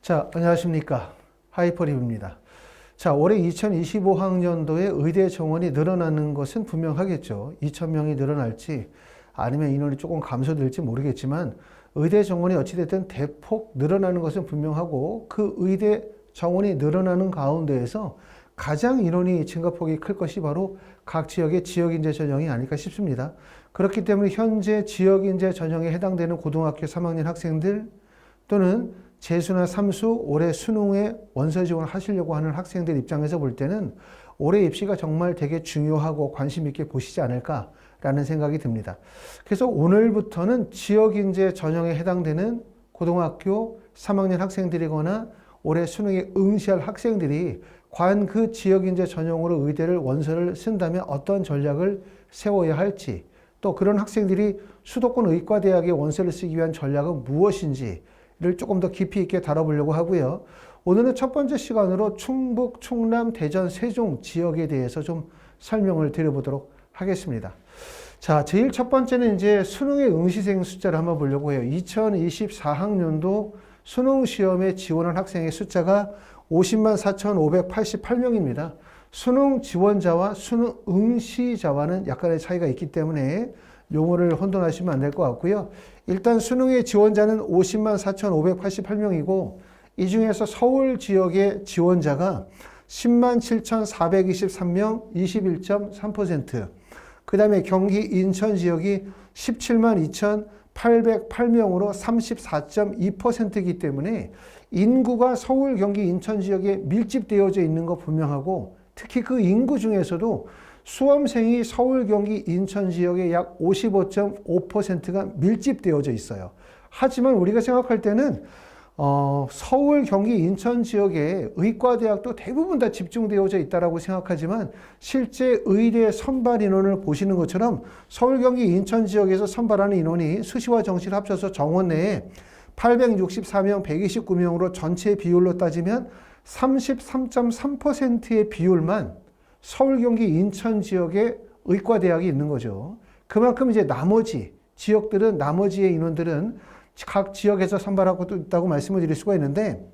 자, 안녕하십니까. 하이퍼립입니다. 자, 올해 2025학년도에 의대 정원이 늘어나는 것은 분명하겠죠. 2,000명이 늘어날지 아니면 인원이 조금 감소될지 모르겠지만 의대 정원이 어찌됐든 대폭 늘어나는 것은 분명하고 그 의대 정원이 늘어나는 가운데에서 가장 인원이 증가폭이 클 것이 바로 각 지역의 지역인재 전형이 아닐까 싶습니다. 그렇기 때문에 현재 지역인재 전형에 해당되는 고등학교 3학년 학생들 또는 재수나 삼수 올해 수능에 원서 지원을 하시려고 하는 학생들 입장에서 볼 때는 올해 입시가 정말 되게 중요하고 관심 있게 보시지 않을까라는 생각이 듭니다. 그래서 오늘부터는 지역인재 전형에 해당되는 고등학교 3학년 학생들이거나 올해 수능에 응시할 학생들이 과연 그 지역인재 전형으로 의대를 원서를 쓴다면 어떤 전략을 세워야 할지, 또 그런 학생들이 수도권 의과대학에 원서를 쓰기 위한 전략은 무엇인지 를 조금 더 깊이 있게 다뤄보려고 하고요. 오늘은 첫 번째 시간으로 충북, 충남, 대전, 세종 지역에 대해서 좀 설명을 드려보도록 하겠습니다. 자, 제일 첫 번째는 이제 수능의 응시생 숫자를 한번 보려고 해요. 2024학년도 수능 시험에 지원한 학생의 숫자가 50만 4,588명입니다. 수능 지원자와 수능 응시자와는 약간의 차이가 있기 때문에 용어를 혼돈하시면 안 될 것 같고요. 일단 수능의 지원자는 50만 4,588명이고 이 중에서 서울 지역의 지원자가 10만 7,423명, 21.3%. 그 다음에 경기 인천 지역이 17만 2,808명으로 34.2%이기 때문에 인구가 서울, 경기, 인천 지역에 밀집되어져 있는 거 분명하고 특히 그 인구 중에서도 수험생이 서울, 경기, 인천 지역에 약 55.5%가 밀집되어져 있어요. 하지만 우리가 생각할 때는 서울, 경기, 인천 지역에 의과대학도 대부분 다 집중되어져 있다고 생각하지만 실제 의대 선발 인원을 보시는 것처럼 서울, 경기, 인천 지역에서 선발하는 인원이 수시와 정시를 합쳐서 정원 내에 864명, 129명으로 전체 비율로 따지면 33.3%의 비율만 서울, 경기, 인천 지역에 의과대학이 있는 거죠. 그만큼 이제 나머지 지역들은, 나머지의 인원들은 각 지역에서 선발하고 있다고 말씀을 드릴 수가 있는데,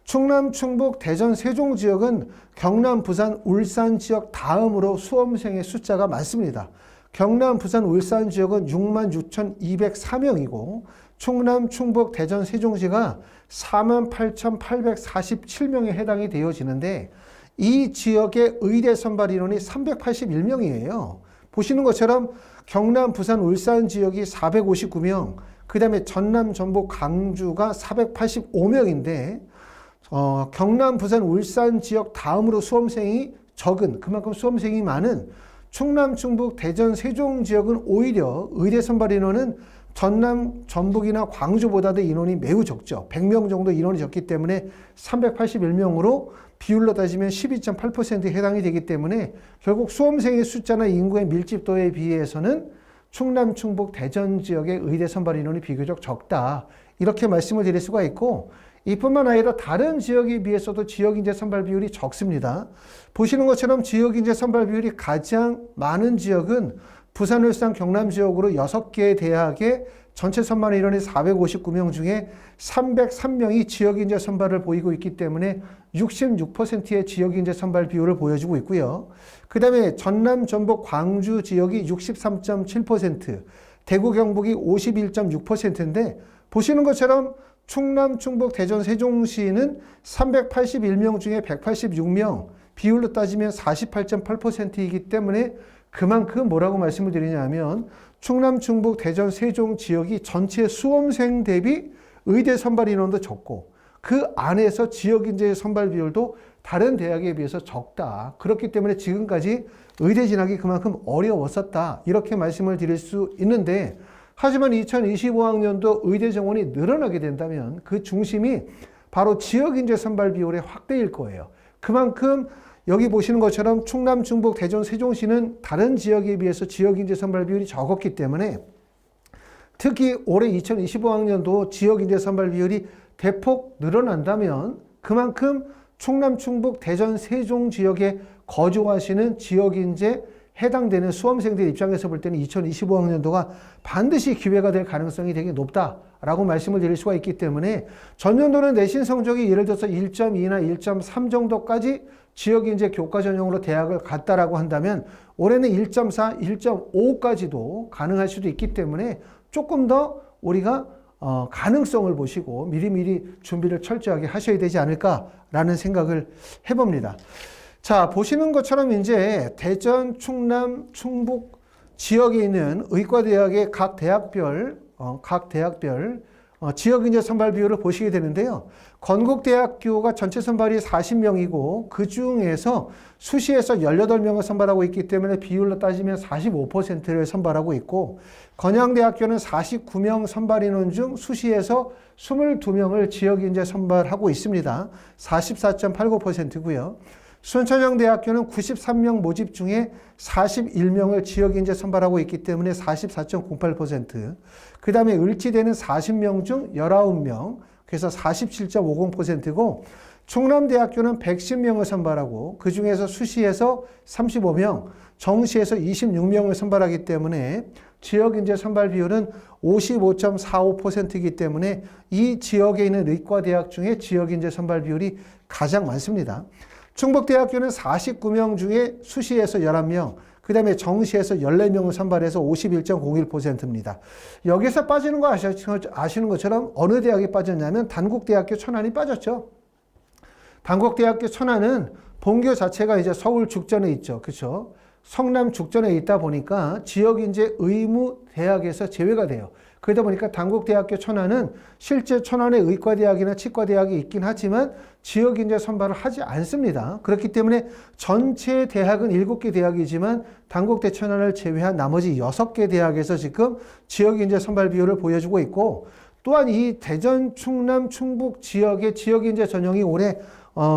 충남, 충북, 대전, 세종 지역은 경남, 부산, 울산 지역 다음으로 수험생의 숫자가 많습니다. 경남, 부산, 울산 지역은 6만 6,204명이고, 충남, 충북, 대전, 세종시가 4만 8,847명에 해당이 되어지는데, 이 지역의 의대 선발 인원이 381명이에요. 보시는 것처럼 경남, 부산, 울산 지역이 459명, 그 다음에 전남, 전북, 강주가 485명인데 경남, 부산, 울산 지역 다음으로 수험생이 적은, 그만큼 수험생이 많은 충남, 충북, 대전, 세종 지역은 오히려 의대 선발 인원은 전남, 전북이나 광주보다도 인원이 매우 적죠. 100명 정도 인원이 적기 때문에 381명으로 비율로 따지면 12.8%에 해당이 되기 때문에 결국 수험생의 숫자나 인구의 밀집도에 비해서는 충남, 충북, 대전 지역의 의대 선발 인원이 비교적 적다. 이렇게 말씀을 드릴 수가 있고, 이뿐만 아니라 다른 지역에 비해서도 지역인재 선발 비율이 적습니다. 보시는 것처럼 지역인재 선발 비율이 가장 많은 지역은 부산, 울산, 경남 지역으로 6개의 대학의 전체 선발 인원이 459명 중에 303명이 지역인재 선발을 보이고 있기 때문에 66%의 지역인재 선발 비율을 보여주고 있고요. 그 다음에 전남, 전북, 광주 지역이 63.7%, 대구, 경북이 51.6%인데 보시는 것처럼 충남, 충북, 대전, 세종시는 381명 중에 186명, 비율로 따지면 48.8%이기 때문에 그만큼 뭐라고 말씀을 드리냐면 충남, 충북, 대전, 세종 지역이 전체 수험생 대비 의대 선발 인원도 적고 그 안에서 지역인재 선발 비율도 다른 대학에 비해서 적다. 그렇기 때문에 지금까지 의대 진학이 그만큼 어려웠었다. 이렇게 말씀을 드릴 수 있는데, 하지만 2025학년도 의대 정원이 늘어나게 된다면 그 중심이 바로 지역인재 선발 비율의 확대일 거예요. 그만큼 여기 보시는 것처럼 충남, 충북, 대전, 세종시는 다른 지역에 비해서 지역인재 선발 비율이 적었기 때문에 특히 올해 2025학년도 지역인재 선발 비율이 대폭 늘어난다면 그만큼 충남, 충북, 대전, 세종 지역에 거주하시는 지역인재 해당되는 수험생들 입장에서 볼 때는 2025학년도가 반드시 기회가 될 가능성이 되게 높다라고 말씀을 드릴 수가 있기 때문에 전년도는 내신 성적이 예를 들어서 1.2나 1.3 정도까지 지역인재 교과 전형으로 대학을 갔다라고 한다면 올해는 1.4, 1.5까지도 가능할 수도 있기 때문에 조금 더 우리가 가능성을 보시고 미리미리 준비를 철저하게 하셔야 되지 않을까라는 생각을 해봅니다. 자, 보시는 것처럼 이제 대전, 충남, 충북 지역에 있는 의과대학의 각 대학별 지역인재 선발 비율을 보시게 되는데요. 건국대학교가 전체 선발이 40명이고 그 중에서 수시에서 18명을 선발하고 있기 때문에 비율로 따지면 45%를 선발하고 있고 건양대학교는 49명 선발 인원 중 수시에서 22명을 지역인재 선발하고 있습니다. 44.89%고요. 순천향대학교는 93명 모집 중에 41명을 지역인재 선발하고 있기 때문에 44.08%. 그 다음에 을지대는 40명 중 19명, 그래서 47.50%고 충남대학교는 110명을 선발하고 그 중에서 수시에서 35명, 정시에서 26명을 선발하기 때문에 지역인재 선발 비율은 55.45%이기 때문에 이 지역에 있는 의과대학 중에 지역인재 선발 비율이 가장 많습니다. 충북대학교는 49명 중에 수시에서 11명, 그 다음에 정시에서 14명을 선발해서 51.01%입니다. 여기서 빠지는 거 아시는 것처럼 어느 대학이 빠졌냐면 단국대학교 천안이 빠졌죠. 단국대학교 천안은 본교 자체가 이제 서울 죽전에 있죠. 그렇죠? 성남 죽전에 있다 보니까 지역인재 의무 대학에서 제외가 돼요. 그러다 보니까 단국대학교 천안은 실제 천안에 의과대학이나 치과대학이 있긴 하지만 지역인재 선발을 하지 않습니다. 그렇기 때문에 전체 대학은 7개 대학이지만 단국대 천안을 제외한 나머지 6개 대학에서 지금 지역인재 선발 비율을 보여주고 있고 또한 이 대전, 충남, 충북 지역의 지역인재 전형이 올해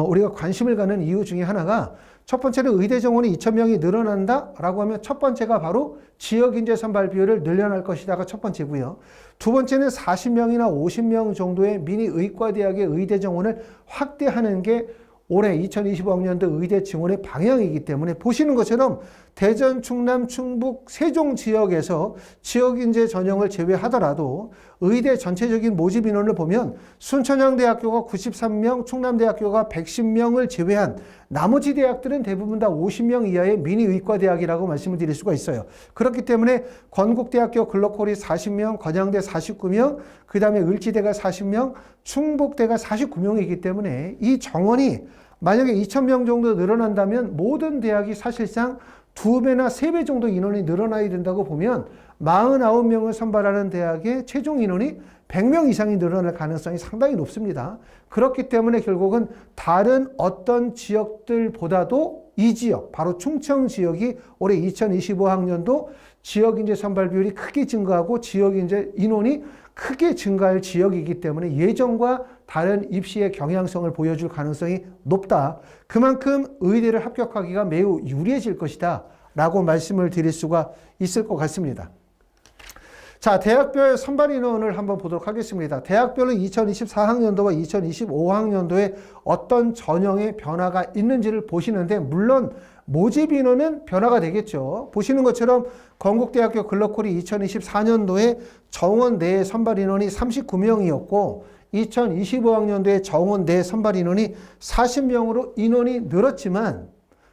우리가 관심을 갖는 이유 중에 하나가 첫 번째는 의대 정원이 2,000명이 늘어난다라고 하면 첫 번째가 바로 지역인재 선발 비율을 늘려날 것이다가 첫 번째고요. 두 번째는 40명이나 50명 정도의 미니 의과대학의 의대 정원을 확대하는 게 올해 2025학년도 의대 증원의 방향이기 때문에 보시는 것처럼 대전, 충남, 충북, 세종 지역에서 지역인재 전형을 제외하더라도 의대 전체적인 모집 인원을 보면 순천향대학교가 93명, 충남대학교가 110명을 제외한 나머지 대학들은 대부분 다 50명 이하의 미니 의과대학이라고 말씀을 드릴 수가 있어요. 그렇기 때문에 건국대학교 글로컬이 40명, 건양대 49명, 그 다음에 을지대가 40명, 충북대가 49명이기 때문에 이 정원이 만약에 2,000명 정도 늘어난다면 모든 대학이 사실상 2배나 3배 정도 인원이 늘어나야 된다고 보면 49명을 선발하는 대학의 최종 인원이 100명 이상이 늘어날 가능성이 상당히 높습니다. 그렇기 때문에 결국은 다른 어떤 지역들보다도 이 지역, 바로 충청 지역이 올해 2025학년도 지역인재 선발 비율이 크게 증가하고 지역인재 인원이 크게 증가할 지역이기 때문에 예전과 다른 입시의 경향성을 보여줄 가능성이 높다. 그만큼 의대를 합격하기가 매우 유리해질 것이다 라고 말씀을 드릴 수가 있을 것 같습니다. 자, 대학별 선발 인원을 한번 보도록 하겠습니다. 대학별로 2024학년도와 2025학년도에 어떤 전형의 변화가 있는지를 보시는데 물론 모집 인원은 변화가 되겠죠. 보시는 것처럼 건국대학교 글로컬이 2024년도에 정원 내 선발 인원이 39명이었고 2025학년도에 정원 내 선발 인원이 40명으로 인원이 늘었지만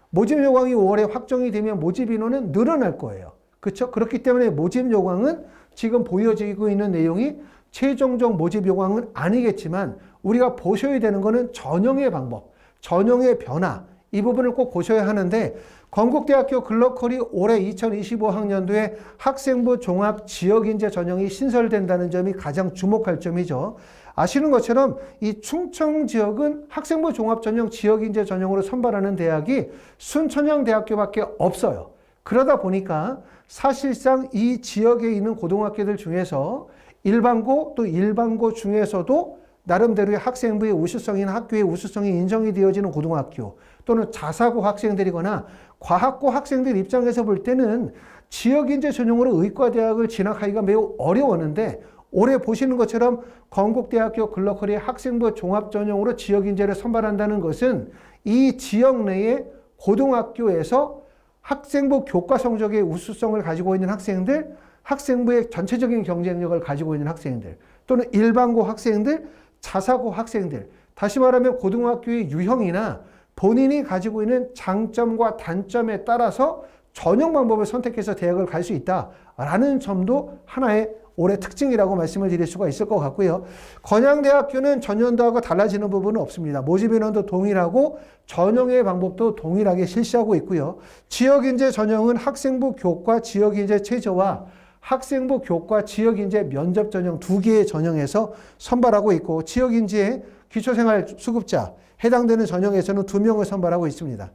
모집 요강이 5월에 확정이 되면 모집 인원은 늘어날 거예요. 그렇죠? 그렇기 때문에 모집 요강은 지금 보여지고 있는 내용이 최종적 모집 요강은 아니겠지만 우리가 보셔야 되는 것은 전형의 방법, 전형의 변화 이 부분을 꼭 보셔야 하는데 건국대학교 글로컬이 올해 2025학년도에 학생부 종합 지역인재 전형이 신설된다는 점이 가장 주목할 점이죠. 아시는 것처럼 이 충청 지역은 학생부 종합 전형 지역인재 전형으로 선발하는 대학이 순천향대학교밖에 없어요. 그러다 보니까 사실상 이 지역에 있는 고등학교들 중에서 일반고 또 일반고 중에서도 나름대로의 학생부의 우수성이나 학교의 우수성이 인정이 되어지는 고등학교 또는 자사고 학생들이거나 과학고 학생들 입장에서 볼 때는 지역인재 전형으로 의과대학을 진학하기가 매우 어려웠는데 올해 보시는 것처럼 건국대학교 글로컬이 학생부 종합 전형으로 지역인재를 선발한다는 것은 이 지역 내의 고등학교에서 학생부 교과 성적의 우수성을 가지고 있는 학생들, 학생부의 전체적인 경쟁력을 가지고 있는 학생들, 또는 일반고 학생들, 자사고 학생들, 다시 말하면 고등학교의 유형이나 본인이 가지고 있는 장점과 단점에 따라서 전형 방법을 선택해서 대학을 갈 수 있다라는 점도 하나의 올해 특징이라고 말씀을 드릴 수가 있을 것 같고요. 건양대학교는 전년도하고 달라지는 부분은 없습니다. 모집 인원도 동일하고 전형의 방법도 동일하게 실시하고 있고요. 지역인재 전형은 학생부 교과 지역인재 최저와 학생부 교과 지역인재 면접 전형 두 개의 전형에서 선발하고 있고, 지역인재 기초생활수급자 해당되는 전형에서는 2명을 선발하고 있습니다.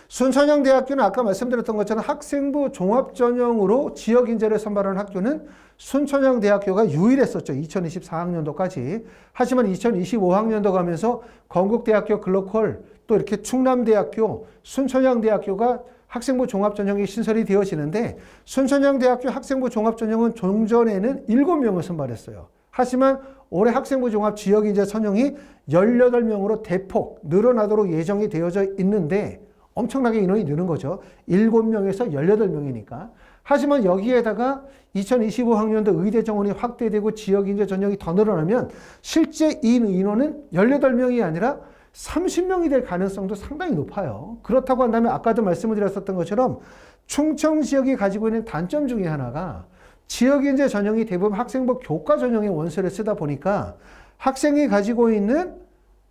순천향대학교는 아까 말씀드렸던 것처럼 학생부 종합전형으로 지역인재를 선발하는 학교는 순천향대학교가 유일했었죠. 2024학년도까지. 하지만 2025학년도 가면서 건국대학교 글로컬, 또 이렇게 충남대학교, 순천향대학교가 학생부 종합전형이 신설이 되어지는데, 순천향대학교 학생부 종합전형은 종전에는 7명을 선발했어요. 하지만 올해 학생부 종합 지역인재 선형이 18명으로 대폭 늘어나도록 예정이 되어져 있는데, 엄청나게 인원이 느는 거죠. 7명에서 18명이니까. 하지만 여기에다가 2025학년도 의대 정원이 확대되고 지역인재 전형이 더 늘어나면 실제 이 인원은 18명이 아니라 30명이 될 가능성도 상당히 높아요. 그렇다고 한다면 아까도 말씀을 드렸었던 것처럼 충청 지역이 가지고 있는 단점 중에 하나가 지역인재 전형이 대부분 학생부 교과 전형의 원서를 쓰다 보니까 학생이 가지고 있는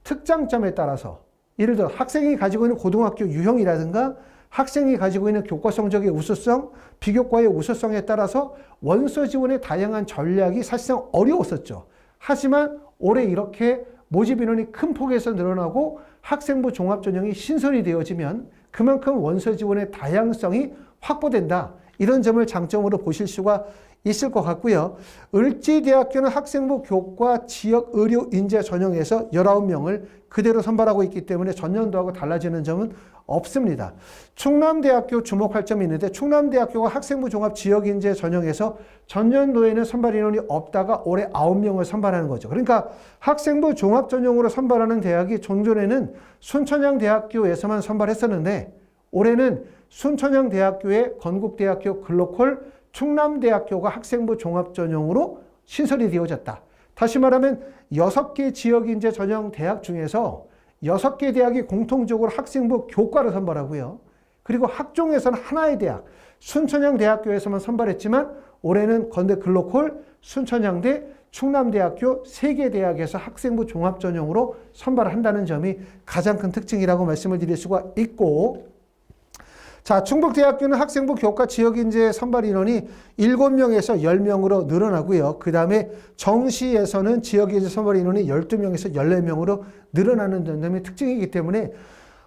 특장점에 따라서, 예를 들어 학생이 가지고 있는 고등학교 유형이라든가 학생이 가지고 있는 교과 성적의 우수성, 비교과의 우수성에 따라서 원서 지원의 다양한 전략이 사실상 어려웠었죠. 하지만 올해 이렇게 모집 인원이 큰 폭에서 늘어나고 학생부 종합전형이 신설이 되어지면 그만큼 원서 지원의 다양성이 확보된다. 이런 점을 장점으로 보실 수가 있을 것 같고요. 을지대학교는 학생부 교과 지역 의료 인재 전형에서 19명을 그대로 선발하고 있기 때문에 전년도하고 달라지는 점은 없습니다. 충남대학교 주목할 점이 있는데, 충남대학교가 학생부 종합 지역 인재 전형에서 전년도에는 선발 인원이 없다가 올해 9명을 선발하는 거죠. 그러니까 학생부 종합 전형으로 선발하는 대학이 종전에는 순천향대학교에서만 선발했었는데, 올해는 순천향대학교의 건국대학교 글로컬, 충남대학교가 학생부 종합전형으로 신설이 되어졌다. 다시 말하면 6개 지역인재 전형 대학 중에서 6개 대학이 공통적으로 학생부 교과를 선발하고요. 그리고 학종에서는 하나의 대학, 순천향대학교에서만 선발했지만 올해는 건대 글로컬, 순천향대, 충남대학교 3개 대학에서 학생부 종합전형으로 선발을 한다는 점이 가장 큰 특징이라고 말씀을 드릴 수가 있고, 자, 충북대학교는 학생부 교과 지역인재 선발 인원이 7명에서 10명으로 늘어나고요. 그 다음에 정시에서는 지역인재 선발 인원이 12명에서 14명으로 늘어나는 점이 특징이기 때문에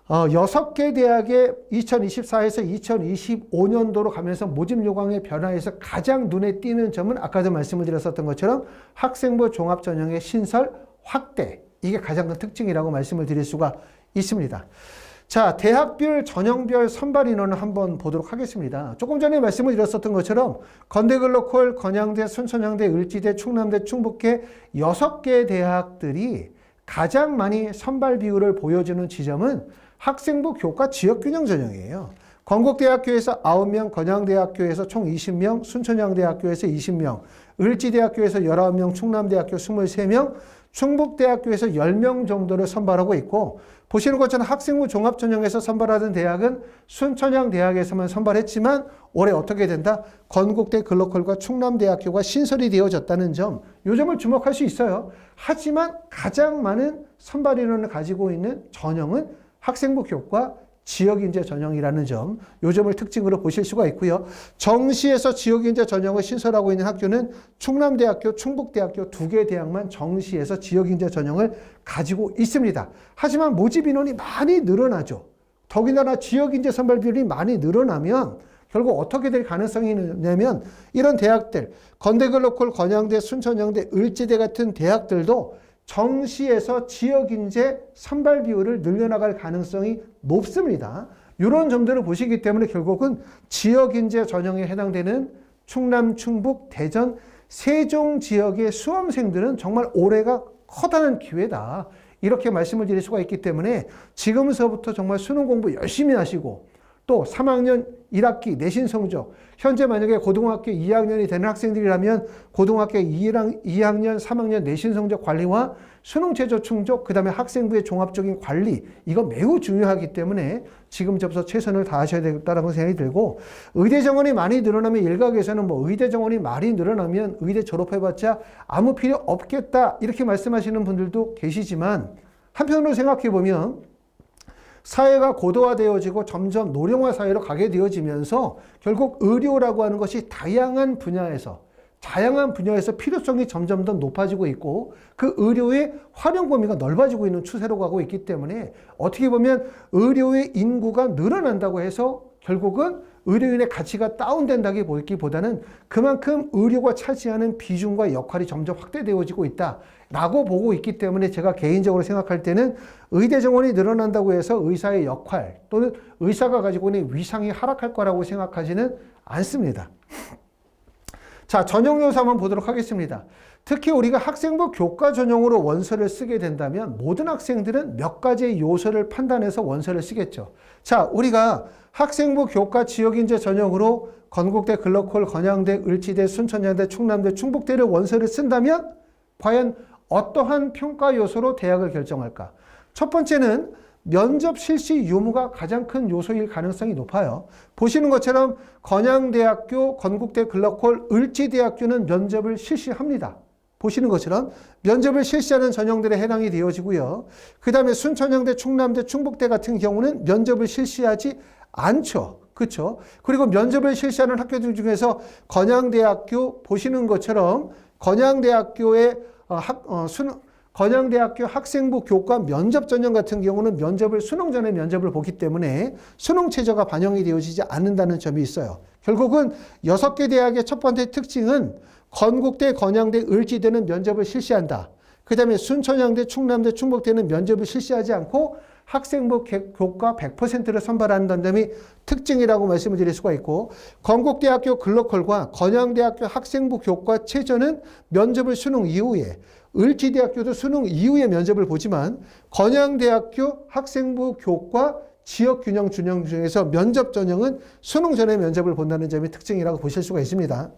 6개 대학의 2024에서 2025년도로 가면서 모집 요강의 변화에서 가장 눈에 띄는 점은 아까도 말씀을 드렸었던 것처럼 학생부 종합전형의 신설 확대, 이게 가장 큰 특징이라고 말씀을 드릴 수가 있습니다. 자, 대학별 전형별 선발 인원을 한번 보도록 하겠습니다. 조금 전에 말씀을 드렸었던 것처럼 건대글로컬, 건양대, 순천향대, 을지대, 충남대, 충북계 6개 대학들이 가장 많이 선발 비율을 보여주는 지점은 학생부 교과 지역균형 전형이에요. 건국대학교에서 9명, 건양대학교에서 총 20명, 순천향대학교에서 20명, 을지대학교에서 19명, 충남대학교 23명, 충북대학교에서 10명 정도를 선발하고 있고, 보시는 것처럼 학생부 종합전형에서 선발하던 대학은 순천향대학에서만 선발했지만 올해 어떻게 된다? 건국대 글로컬과 충남대학교가 신설이 되어졌다는 점, 이 점을 주목할 수 있어요. 하지만 가장 많은 선발 인원을 가지고 있는 전형은 학생부 교과 지역인재 전형이라는 점, 이 점을 특징으로 보실 수가 있고요. 정시에서 지역인재 전형을 신설하고 있는 학교는 충남대학교, 충북대학교 2개 대학만 정시에서 지역인재 전형을 가지고 있습니다. 하지만 모집 인원이 많이 늘어나죠. 더군다나 지역인재 선발 비율이 많이 늘어나면 결국 어떻게 될 가능성이 있냐면, 이런 대학들, 건대글로컬, 건양대, 순천향대, 을지대 같은 대학들도 정시에서 지역인재 선발 비율을 늘려나갈 가능성이 높습니다. 이런 점들을 보시기 때문에 결국은 지역인재 전형에 해당되는 충남, 충북, 대전, 세종 지역의 수험생들은 정말 올해가 커다란 기회다. 이렇게 말씀을 드릴 수가 있기 때문에 지금서부터 정말 수능 공부 열심히 하시고, 또 3학년 1학기 내신 성적, 현재 만약에 고등학교 2학년이 되는 학생들이라면 고등학교 2학년, 3학년 내신 성적 관리와 수능 최저 충족, 그 다음에 학생부의 종합적인 관리, 이거 매우 중요하기 때문에 지금부터 최선을 다하셔야 되겠다는 생각이 들고, 의대 정원이 많이 늘어나면 일각에서는 뭐 의대 정원이 많이 늘어나면 의대 졸업해봤자 아무 필요 없겠다 이렇게 말씀하시는 분들도 계시지만, 한편으로 생각해 보면 사회가 고도화되어지고 점점 노령화 사회로 가게 되어지면서 결국 의료라고 하는 것이 다양한 분야에서 필요성이 점점 더 높아지고 있고 그 의료의 활용 범위가 넓어지고 있는 추세로 가고 있기 때문에 어떻게 보면 의료의 인구가 늘어난다고 해서 결국은 의료인의 가치가 다운된다기보다는 그만큼 의료가 차지하는 비중과 역할이 점점 확대되어지고 있다라고 보고 있기 때문에 제가 개인적으로 생각할 때는 의대 정원이 늘어난다고 해서 의사의 역할 또는 의사가 가지고 있는 위상이 하락할 거라고 생각하지는 않습니다. 자, 전형 요소 한번 보도록 하겠습니다. 특히 우리가 학생부 교과 전형으로 원서를 쓰게 된다면 모든 학생들은 몇 가지의 요소를 판단해서 원서를 쓰겠죠. 자, 우리가 학생부 교과 지역인재 전형으로 건국대, 글로컬, 건양대, 을지대, 순천향대, 충남대, 충북대를 원서를 쓴다면 과연 어떠한 평가 요소로 대학을 결정할까? 첫 번째는 면접 실시 유무가 가장 큰 요소일 가능성이 높아요. 보시는 것처럼 건양대학교, 건국대, 글로컬, 을지대학교는 면접을 실시합니다. 보시는 것처럼 면접을 실시하는 전형들에 해당이 되어지고요. 그 다음에 순천향대, 충남대, 충북대 같은 경우는 면접을 실시하지 않죠. 그렇죠? 그리고 면접을 실시하는 학교들 중에서 건양대학교 보시는 것처럼 건양대학교의 건양대학교 학생부 교과 면접 전형 같은 경우는 면접을 수능 전에 면접을 보기 때문에 수능 최저가 반영이 되어지지 않는다는 점이 있어요. 결국은 6개 대학의 첫 번째 특징은 건국대, 건양대, 을지대는 면접을 실시한다. 그 다음에 순천향대, 충남대, 충북대는 면접을 실시하지 않고 학생부 교과 100%를 선발한다는 점이 특징이라고 말씀을 드릴 수가 있고, 건국대학교 글로컬과 건양대학교 학생부 교과 최저는 면접을 수능 이후에, 을지대학교도 수능 이후에 면접을 보지만 건양대학교 학생부 교과 지역균형 준영 중에서 면접 전형은 수능 전에 면접을 본다는 점이 특징이라고 보실 수가 있습니다.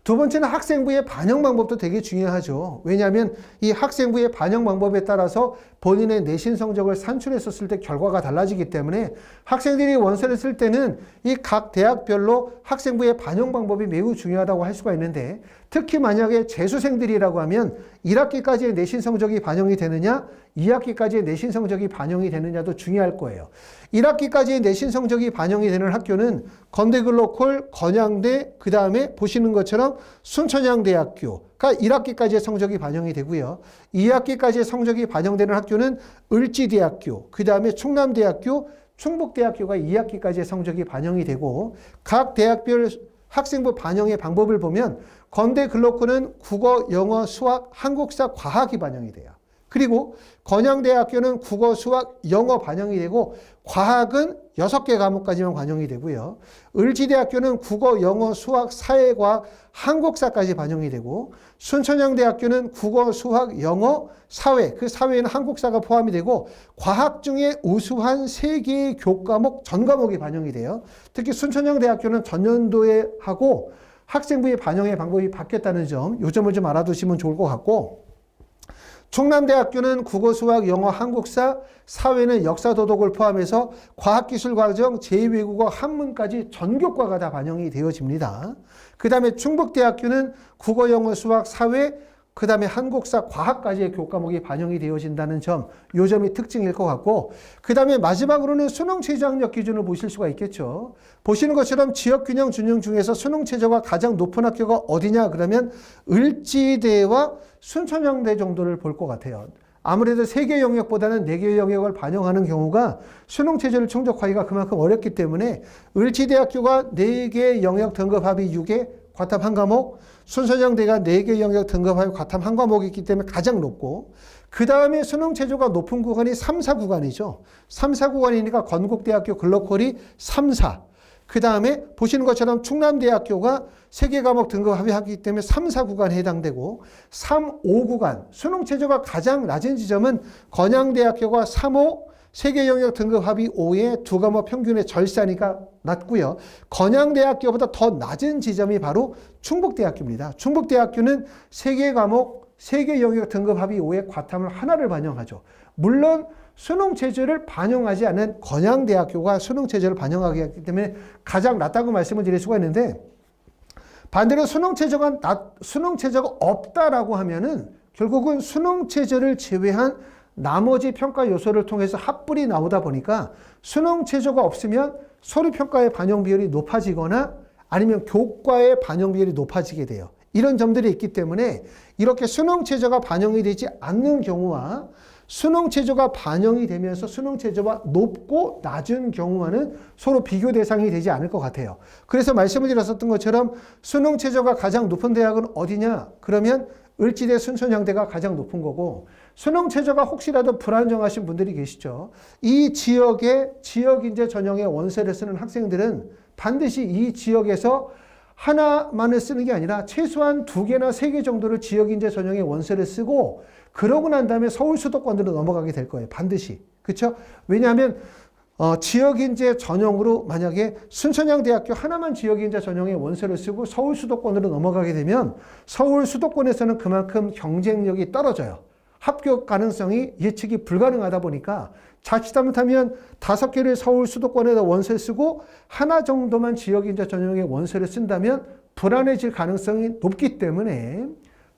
두 번째는 학생부의 반영 방법도 되게 중요하죠. 왜냐하면 이 학생부의 반영 방법에 따라서 본인의 내신 성적을 산출했었을 때 결과가 달라지기 때문에 학생들이 원서를 쓸 때는 이 각 대학별로 학생부의 반영 방법이 매우 중요하다고 할 수가 있는데, 특히 만약에 재수생들이라고 하면 1학기까지의 내신 성적이 반영이 되느냐, 2학기까지의 내신 성적이 반영이 되느냐도 중요할 거예요. 1학기까지의 내신 성적이 반영이 되는 학교는 건대글로컬, 건양대, 그 다음에 보시는 것처럼 순천향대학교가 1학기까지의 성적이 반영이 되고요. 2학기까지의 성적이 반영되는 학교는 을지대학교, 그 다음에 충남대학교, 충북대학교가 2학기까지의 성적이 반영이 되고, 각 대학별 학생부 반영의 방법을 보면 건대글로컬은 국어, 영어, 수학, 한국사, 과학이 반영이 돼요. 그리고 건양대학교는 국어, 수학, 영어 반영이 되고 과학은 6개 과목까지만 반영이 되고요. 을지대학교는 국어, 영어, 수학, 사회과학, 한국사까지 반영이 되고, 순천향대학교는 국어, 수학, 영어, 사회, 그 사회에는 한국사가 포함이 되고 과학 중에 우수한 3개의 교과목, 전과목이 반영이 돼요. 특히 순천향대학교는 전년도에 하고 학생부의 반영의 방법이 바뀌었다는 점, 이 점을 좀 알아두시면 좋을 것 같고, 충남대학교는 국어, 수학, 영어, 한국사, 사회는 역사, 도덕을 포함해서 과학기술과정, 제2외국어, 한문까지 전교과가 다 반영이 되어집니다. 그 다음에 충북대학교는 국어, 영어, 수학, 사회, 그 다음에 한국사, 과학까지의 교과목이 반영이 되어진다는 점, 이 점이 특징일 것 같고, 그 다음에 마지막으로는 수능 최저 학력 기준을 보실 수가 있겠죠. 보시는 것처럼 지역균형 준영 중에서 수능 최저가 가장 높은 학교가 어디냐 그러면 을지대와 순천향대 정도를 볼 것 같아요. 아무래도 3개 영역보다는 4개 영역을 반영하는 경우가 수능 최저를 충족하기가 그만큼 어렵기 때문에 을지대학교가 4개 영역 등급 합이 6에 과탐 1과목, 순천향대가 4개 영역 등급 합이 과탐 1과목이 있기 때문에 가장 높고, 그 다음에 수능 최저가 높은 구간이 3, 4구간이죠. 3, 4구간이니까 건국대학교 글로컬이 3, 4. 그 다음에 보시는 것처럼 충남대학교가 3개 과목 등급 합의하기 때문에 3, 4구간에 해당되고, 3, 5구간 수능 최저가 가장 낮은 지점은 건양대학교가 3, 5, 세계 영역 등급 합이 5에 두 과목 평균의 절사니까 낮고요. 건양대학교보다 더 낮은 지점이 바로 충북대학교입니다. 충북대학교는 세계 과목, 세계 영역 등급 합이 5에 과탐을 하나를 반영하죠. 물론 수능 체제를 반영하지 않은 건양대학교가 수능 체제를 반영하기 했기 때문에 가장 낮다고 말씀을 드릴 수가 있는데, 반대로 수능 체제가 없다라고 하면은 결국은 수능 체제를 제외한 나머지 평가 요소를 통해서 합불이 나오다 보니까 수능 체제가 없으면 서류 평가의 반영 비율이 높아지거나 아니면 교과의 반영 비율이 높아지게 돼요. 이런 점들이 있기 때문에 이렇게 수능 체제가 반영이 되지 않는 경우와 수능 체제가 반영이 되면서 수능 체제가 높고 낮은 경우와는 서로 비교 대상이 되지 않을 것 같아요. 그래서 말씀을 드렸었던 것처럼 수능 체제가 가장 높은 대학은 어디냐? 그러면 을지대 순천향대가 가장 높은 거고, 수능 체제가 혹시라도 불안정하신 분들이 계시죠. 이 지역의 지역인재 전형의 원서를 쓰는 학생들은 반드시 이 지역에서 하나만을 쓰는 게 아니라 최소한 2개나 3개 정도를 지역인재 전형의 원서를 쓰고, 그러고 난 다음에 서울 수도권으로 넘어가게 될 거예요. 반드시. 그렇죠? 왜냐하면 지역인재 전형으로 만약에 순천향대학교 하나만 지역인재 전형의 원서를 쓰고 서울 수도권으로 넘어가게 되면 서울 수도권에서는 그만큼 경쟁력이 떨어져요. 합격 가능성이 예측이 불가능하다 보니까 자칫하면 5개를 서울 수도권에다 원서를 쓰고 하나 정도만 지역인재 전형의 원서를 쓴다면 불안해질 가능성이 높기 때문에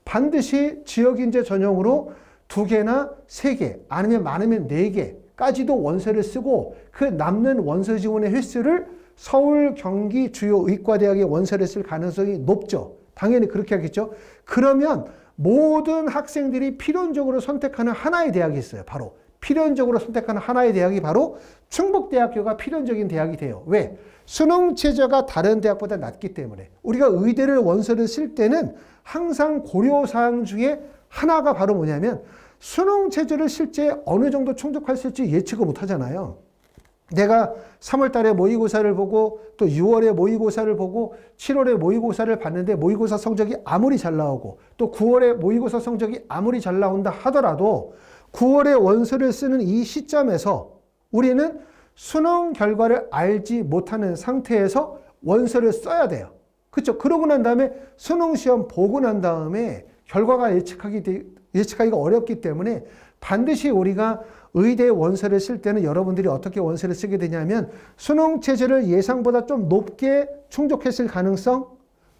반드시 지역인재 전형으로 2개나 3개 아니면 많으면 4개까지도 원서를 쓰고 그 남는 원서 지원의 횟수를 서울, 경기 주요 의과대학의 원서를 쓸 가능성이 높죠. 당연히 그렇게 하겠죠. 그러면 모든 학생들이 필연적으로 선택하는 하나의 대학이 있어요. 바로 필연적으로 선택하는 하나의 대학이 바로 충북대학교가 필연적인 대학이 돼요. 왜? 수능 체제가 다른 대학보다 낮기 때문에. 우리가 의대를 원서를 쓸 때는 항상 고려사항 중에 하나가 바로 뭐냐면 수능 체제를 실제 어느 정도 충족할 수 있을지 예측을 못 하잖아요. 내가 3월 달에 모의고사를 보고 또 6월에 모의고사를 보고 7월에 모의고사를 봤는데 모의고사 성적이 아무리 잘 나오고 또 9월에 모의고사 성적이 아무리 잘 나온다 하더라도 9월에 원서를 쓰는 이 시점에서 우리는 수능 결과를 알지 못하는 상태에서 원서를 써야 돼요. 그렇죠? 그러고 난 다음에 수능 시험 보고 난 다음에 결과가 예측하기가 어렵기 때문에 반드시 우리가 의대 원서를 쓸 때는 여러분들이 어떻게 원서를 쓰게 되냐면 수능 체제를 예상보다 좀 높게 충족했을 가능성,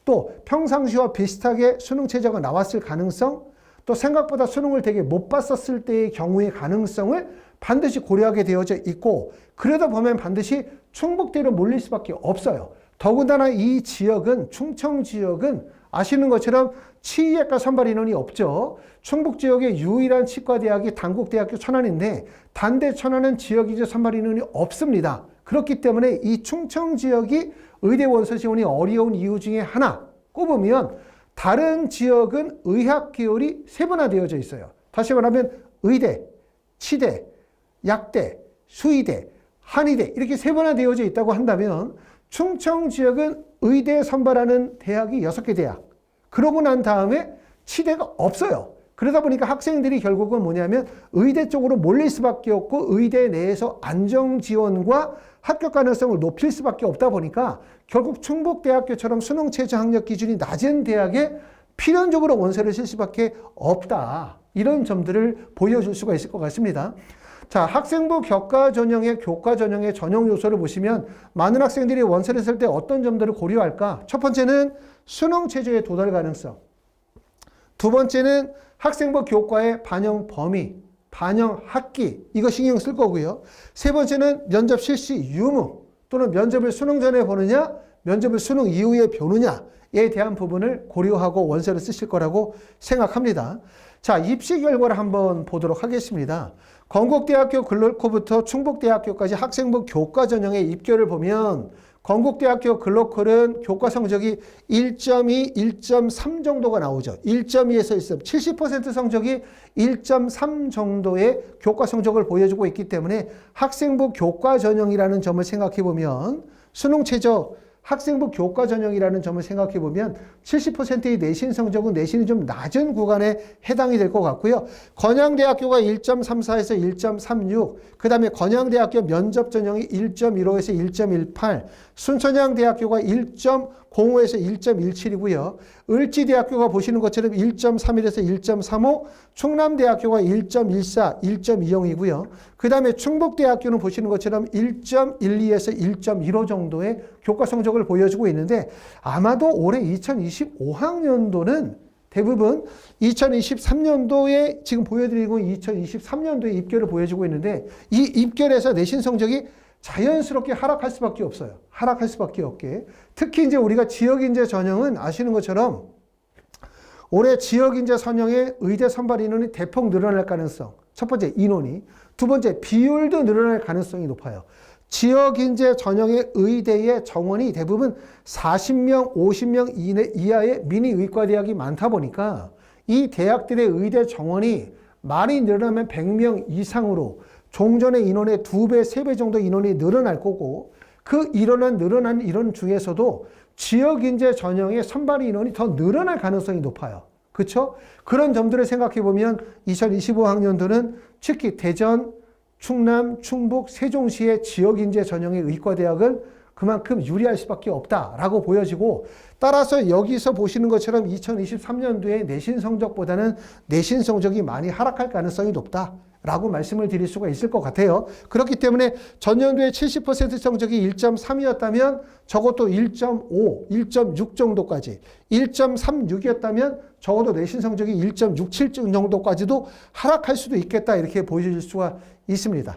또 평상시와 비슷하게 수능 체제가 나왔을 가능성, 또 생각보다 수능을 되게 못 봤었을 때의 경우의 가능성을 반드시 고려하게 되어져 있고, 그러다 보면 반드시 충북대로 몰릴 수밖에 없어요. 더군다나 이 지역은, 충청 지역은 아시는 것처럼 치의학과 선발 인원이 없죠. 충북 지역의 유일한 치과대학이 단국대학교 천안인데 단대 천안은 지역인재 선발 인원이 없습니다. 그렇기 때문에 이 충청 지역이 의대 원서 지원이 어려운 이유 중에 하나 꼽으면 다른 지역은 의학 계열이 세분화되어져 있어요. 다시 말하면 의대, 치대, 약대, 수의대, 한의대 이렇게 세분화되어져 있다고 한다면 충청 지역은 의대 선발하는 대학이 6개 대학. 그러고 난 다음에 치대가 없어요. 그러다 보니까 학생들이 결국은 뭐냐면 의대 쪽으로 몰릴 수밖에 없고 의대 내에서 안정 지원과 합격 가능성을 높일 수밖에 없다 보니까 결국 충북대학교처럼 수능 최저 학력 기준이 낮은 대학에 필연적으로 원서를 쓸 수밖에 없다. 이런 점들을 보여줄 수가 있을 것 같습니다. 자, 학생부 교과 전형의 전형 요소를 보시면 많은 학생들이 원서를 쓸 때 어떤 점들을 고려할까? 첫 번째는 수능 최저의 도달 가능성. 두 번째는 학생부 교과의 반영 범위, 반영 학기, 이거 신경 쓸 거고요. 세 번째는 면접 실시 유무, 또는 면접을 수능 전에 보느냐, 면접을 수능 이후에 보느냐에 대한 부분을 고려하고 원서를 쓰실 거라고 생각합니다. 자, 입시 결과를 한번 보도록 하겠습니다. 건국대학교 글로컬부터 충북대학교까지 학생부 교과 전형의 입결을 보면 건국대학교 글로컬은 교과 성적이 1.2, 1.3 정도가 나오죠. 1.2에서 1.3, 70% 성적이 1.3 정도의 교과 성적을 보여주고 있기 때문에 학생부 교과 전형이라는 점을 생각해 보면 수능 최저 학생부 교과 전형이라는 점을 생각해 보면 70%의 내신 성적은 내신이 좀 낮은 구간에 해당이 될 것 같고요. 건양대학교가 1.34에서 1.36, 그 다음에 건양대학교 면접 전형이 1.15에서 1.18, 순천향대학교가 1.05에서 1.17이고요. 을지대학교가 보시는 것처럼 1.31에서 1.35, 충남대학교가 1.14, 1.20이고요. 그 다음에 충북대학교는 보시는 것처럼 1.12에서 1.15 정도의 교과 성적을 보여주고 있는데 아마도 올해 2025학년도는 대부분 2023년도에 지금 보여드리고 2023년도에 입결을 보여주고 있는데 이 입결에서 내신 성적이 자연스럽게 하락할 수밖에 없어요. 하락할 수밖에 없게. 특히 이제 우리가 지역인재 전형은 아시는 것처럼 올해 지역인재 전형의 의대 선발 인원이 대폭 늘어날 가능성. 첫 번째 인원이. 두 번째 비율도 늘어날 가능성이 높아요. 지역인재 전형의 의대의 정원이 대부분 40명, 50명 이하의 미니 의과대학이 많다 보니까 이 대학들의 의대 정원이 많이 늘어나면 100명 이상으로 종전의 인원의 2배, 3배 정도 인원이 늘어날 거고 그 늘어난 인원 중에서도 지역인재 전형의 선발 인원이 더 늘어날 가능성이 높아요. 그렇죠? 그런 점들을 생각해 보면 2025학년도는 특히 대전, 충남, 충북, 세종시의 지역인재 전형의 의과대학은 그만큼 유리할 수밖에 없다라고 보여지고 따라서 여기서 보시는 것처럼 2023년도에 내신 성적보다는 내신 성적이 많이 하락할 가능성이 높다라고 말씀을 드릴 수가 있을 것 같아요. 그렇기 때문에 전년도에 70% 성적이 1.3이었다면 적어도 1.5, 1.6 정도까지 1.36이었다면 적어도 내신 성적이 1.67 정도까지도 하락할 수도 있겠다 이렇게 보여질 수가 있습니다.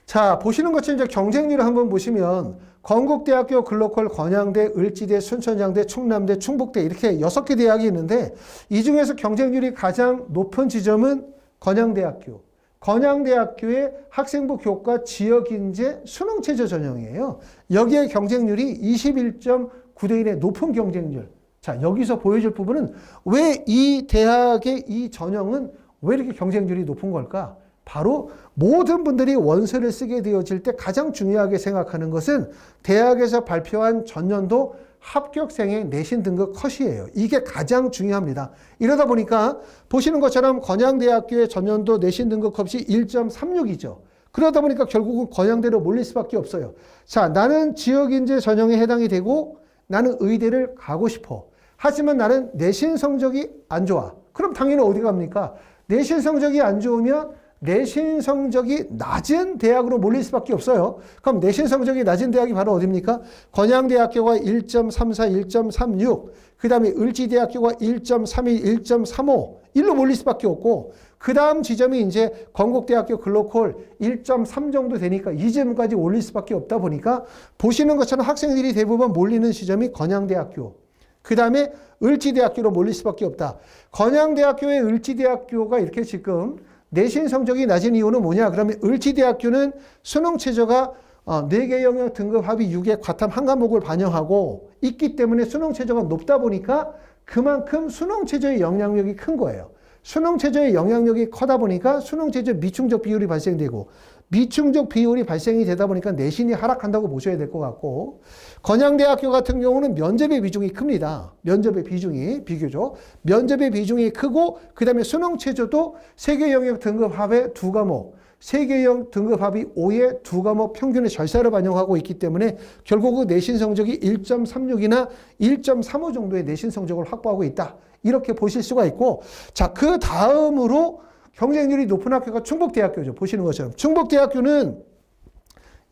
자, 보시는 것처럼 이제 경쟁률을 한번 보시면 건국대학교, 글로컬, 건양대, 을지대, 순천향대, 충남대, 충북대 이렇게 6개 대학이 있는데 이 중에서 경쟁률이 가장 높은 지점은 건양대학교. 건양대학교의 학생부 교과 지역인재 수능체제 전형이에요. 여기에 경쟁률이 21.9대 1의 높은 경쟁률. 자, 여기서 보여줄 부분은 왜 이 대학의 이 전형은 왜 이렇게 경쟁률이 높은 걸까? 바로 모든 분들이 원서를 쓰게 되어질 때 가장 중요하게 생각하는 것은 대학에서 발표한 전년도 합격생의 내신 등급 컷이에요. 이게 가장 중요합니다. 이러다 보니까 보시는 것처럼 건양대학교의 전년도 내신 등급 컷이 1.36이죠. 그러다 보니까 결국은 건양대로 몰릴 수밖에 없어요. 자, 나는 지역인재 전형에 해당이 되고 나는 의대를 가고 싶어. 하지만 나는 내신 성적이 안 좋아. 그럼 당연히 어디 갑니까? 내신 성적이 안 좋으면 내신 성적이 낮은 대학으로 몰릴 수밖에 없어요. 그럼 내신 성적이 낮은 대학이 바로 어디입니까? 건양대학교가 1.34, 1.36, 그 다음에 을지대학교가 1.31, 1.35, 일로 몰릴 수밖에 없고, 그 다음 지점이 이제 건국대학교 글로컬 1.3 정도 되니까 이 지점까지 올릴 수밖에 없다 보니까 보시는 것처럼 학생들이 대부분 몰리는 지점이 건양대학교, 그 다음에 을지대학교로 몰릴 수밖에 없다. 건양대학교의 을지대학교가 이렇게 지금 내신 성적이 낮은 이유는 뭐냐? 그러면 을지대학교는 수능 최저가 4개 영역 등급 합의 6의 과탐 한 과목을 반영하고 있기 때문에 수능 최저가 높다 보니까 그만큼 수능 최저의 영향력이 큰 거예요. 수능 최저의 영향력이 커다 보니까 수능 최저 미충족 비율이 발생되고 미충족 비율이 발생이 되다 보니까 내신이 하락한다고 보셔야 될 것 같고 건양대학교 같은 경우는 면접의 비중이 큽니다. 면접의 비중이 비교적 면접의 비중이 크고 그 다음에 수능 최저도 3개 영역 등급 합의 2과목 3개 영역 등급 합의 5의 2과목 평균의 절사를 반영하고 있기 때문에 결국은 내신 성적이 1.36이나 1.35 정도의 내신 성적을 확보하고 있다. 이렇게 보실 수가 있고 자, 그 다음으로 경쟁률이 높은 학교가 충북대학교죠. 보시는 것처럼. 충북대학교는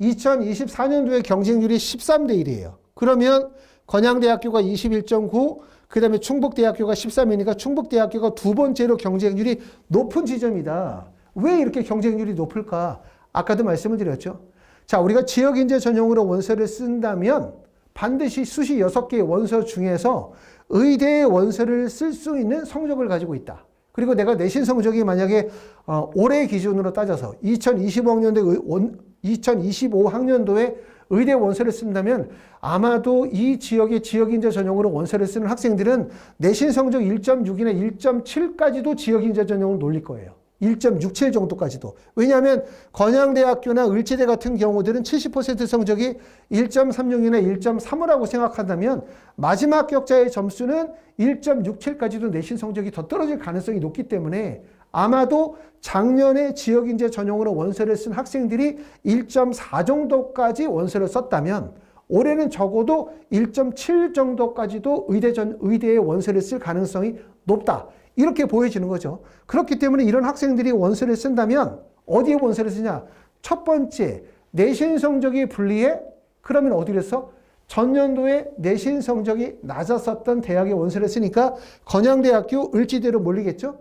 2024년도에 경쟁률이 13대 1이에요. 그러면 건양대학교가 21.9, 그 다음에 충북대학교가 13이니까 충북대학교가 두 번째로 경쟁률이 높은 지점이다. 왜 이렇게 경쟁률이 높을까? 아까도 말씀을 드렸죠. 자, 우리가 지역인재 전형으로 원서를 쓴다면 반드시 수시 6개의 원서 중에서 의대의 원서를 쓸 수 있는 성적을 가지고 있다. 그리고 내가 내신 성적이 만약에 올해 기준으로 따져서 2025학년도에 의대 원서를 쓴다면 아마도 이 지역의 지역인재 전형으로 원서를 쓰는 학생들은 내신 성적 1.6이나 1.7까지도 지역인재 전형을 놀릴 거예요. 1.67 정도까지도. 왜냐하면 건양대학교나 을지대 같은 경우들은 70% 성적이 1.36이나 1.35라고 생각한다면 마지막 학격자의 점수는 1.67까지도 내신 성적이 더 떨어질 가능성이 높기 때문에 아마도 작년에 지역인재 전용으로 원서를 쓴 학생들이 1.4 정도까지 원서를 썼다면 올해는 적어도 1.7 정도까지도 의대에 원서를 쓸 가능성이 높다. 이렇게 보여지는 거죠. 그렇기 때문에 이런 학생들이 원서를 쓴다면 어디에 원서를 쓰냐? 첫 번째, 내신 성적이 불리해? 그러면 어디를 써? 전년도에 내신 성적이 낮았었던 대학에 원서를 쓰니까 건양대학교 을지대로 몰리겠죠?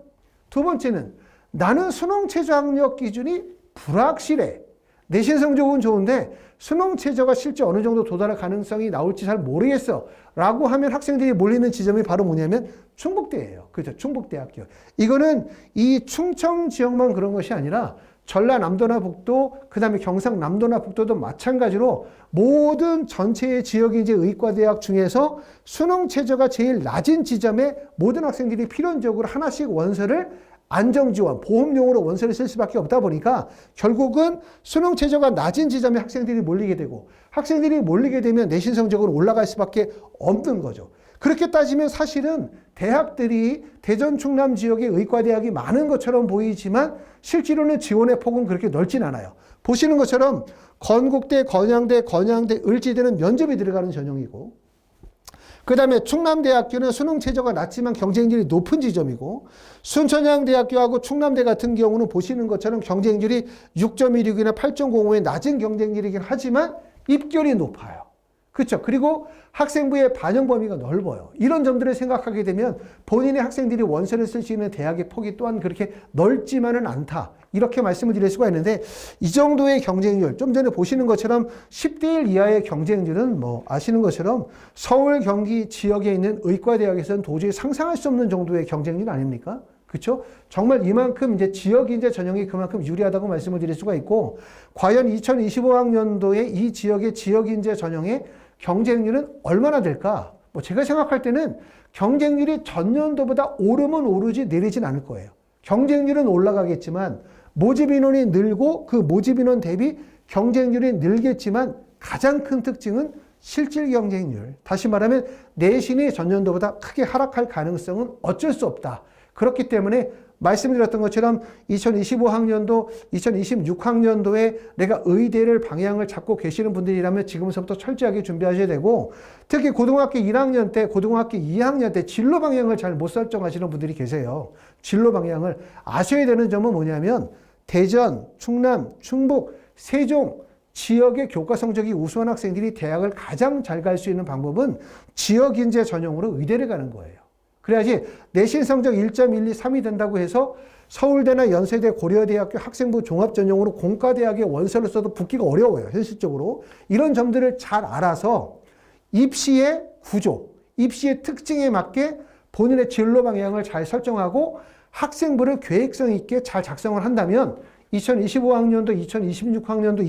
두 번째는 나는 수능 최저 학력 기준이 불확실해. 내신 성적은 좋은데 수능 최저가 실제 어느 정도 도달할 가능성이 나올지 잘 모르겠어. 라고 하면 학생들이 몰리는 지점이 바로 뭐냐면 충북대예요. 그렇죠. 충북대학교. 이거는 이 충청 지역만 그런 것이 아니라 전라남도나 북도, 그 다음에 경상남도나 북도도 마찬가지로 모든 전체의 지역인재 의과대학 중에서 수능 최저가 제일 낮은 지점에 모든 학생들이 필연적으로 하나씩 원서를 안정지원, 보험용으로 원서를 쓸 수밖에 없다 보니까 결국은 수능 최저가 낮은 지점에 학생들이 몰리게 되고 학생들이 몰리게 되면 내신 성적으로 올라갈 수밖에 없는 거죠. 그렇게 따지면 사실은 대학들이 대전 충남 지역에 의과대학이 많은 것처럼 보이지만 실제로는 지원의 폭은 그렇게 넓진 않아요. 보시는 것처럼 건국대, 건양대, 을지대는 면접이 들어가는 전형이고 그 다음에 충남대학교는 수능 최저가 낮지만 경쟁률이 높은 지점이고 순천향대학교하고 충남대 같은 경우는 보시는 것처럼 경쟁률이 6.16이나 8.05의 낮은 경쟁률이긴 하지만 입결이 높아요. 그렇죠. 그리고 학생부의 반영 범위가 넓어요. 이런 점들을 생각하게 되면 본인의 학생들이 원서를 쓸 수 있는 대학의 폭이 또한 그렇게 넓지만은 않다. 이렇게 말씀을 드릴 수가 있는데 이 정도의 경쟁률, 좀 전에 보시는 것처럼 10대 1 이하의 경쟁률은 뭐 아시는 것처럼 서울, 경기 지역에 있는 의과대학에서는 도저히 상상할 수 없는 정도의 경쟁률 아닙니까? 그렇죠? 정말 이만큼 이제 지역인재 전형이 그만큼 유리하다고 말씀을 드릴 수가 있고 과연 2025학년도에 이 지역의 지역인재 전형의 경쟁률은 얼마나 될까? 뭐 제가 생각할 때는 경쟁률이 전년도보다 오르면 오르지 내리진 않을 거예요. 경쟁률은 올라가겠지만 모집 인원이 늘고 그 모집 인원 대비 경쟁률이 늘겠지만 가장 큰 특징은 실질 경쟁률. 다시 말하면 내신이 전년도보다 크게 하락할 가능성은 어쩔 수 없다. 그렇기 때문에 말씀드렸던 것처럼 2025학년도, 2026학년도에 내가 의대를 방향을 잡고 계시는 분들이라면 지금부터 철저하게 준비하셔야 되고 특히 고등학교 1학년 때, 고등학교 2학년 때 진로 방향을 잘 못 설정하시는 분들이 계세요. 진로 방향을 아셔야 되는 점은 뭐냐면 대전, 충남, 충북, 세종 지역의 교과 성적이 우수한 학생들이 대학을 가장 잘 갈 수 있는 방법은 지역인재 전형으로 의대를 가는 거예요. 그래야지 내신 성적 1.12, 3이 된다고 해서 서울대나 연세대, 고려대학교 학생부 종합전형으로 공과대학에 원서를 써도 붙기가 어려워요. 현실적으로. 이런 점들을 잘 알아서 입시의 구조, 입시의 특징에 맞게 본인의 진로 방향을 잘 설정하고 학생부를 계획성 있게 잘 작성을 한다면 2025학년도, 2026학년도,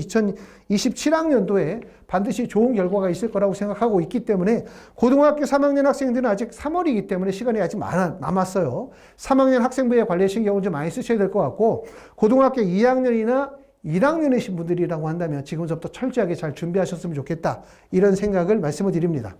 2027학년도에 반드시 좋은 결과가 있을 거라고 생각하고 있기 때문에 고등학교 3학년 학생들은 아직 3월이기 때문에 시간이 아직 남았어요. 3학년 학생부에 관련 신경을 좀 많이 쓰셔야 될 것 같고 고등학교 2학년이나 1학년이신 분들이라고 한다면 지금부터 철저하게 잘 준비하셨으면 좋겠다. 이런 생각을 말씀을 드립니다.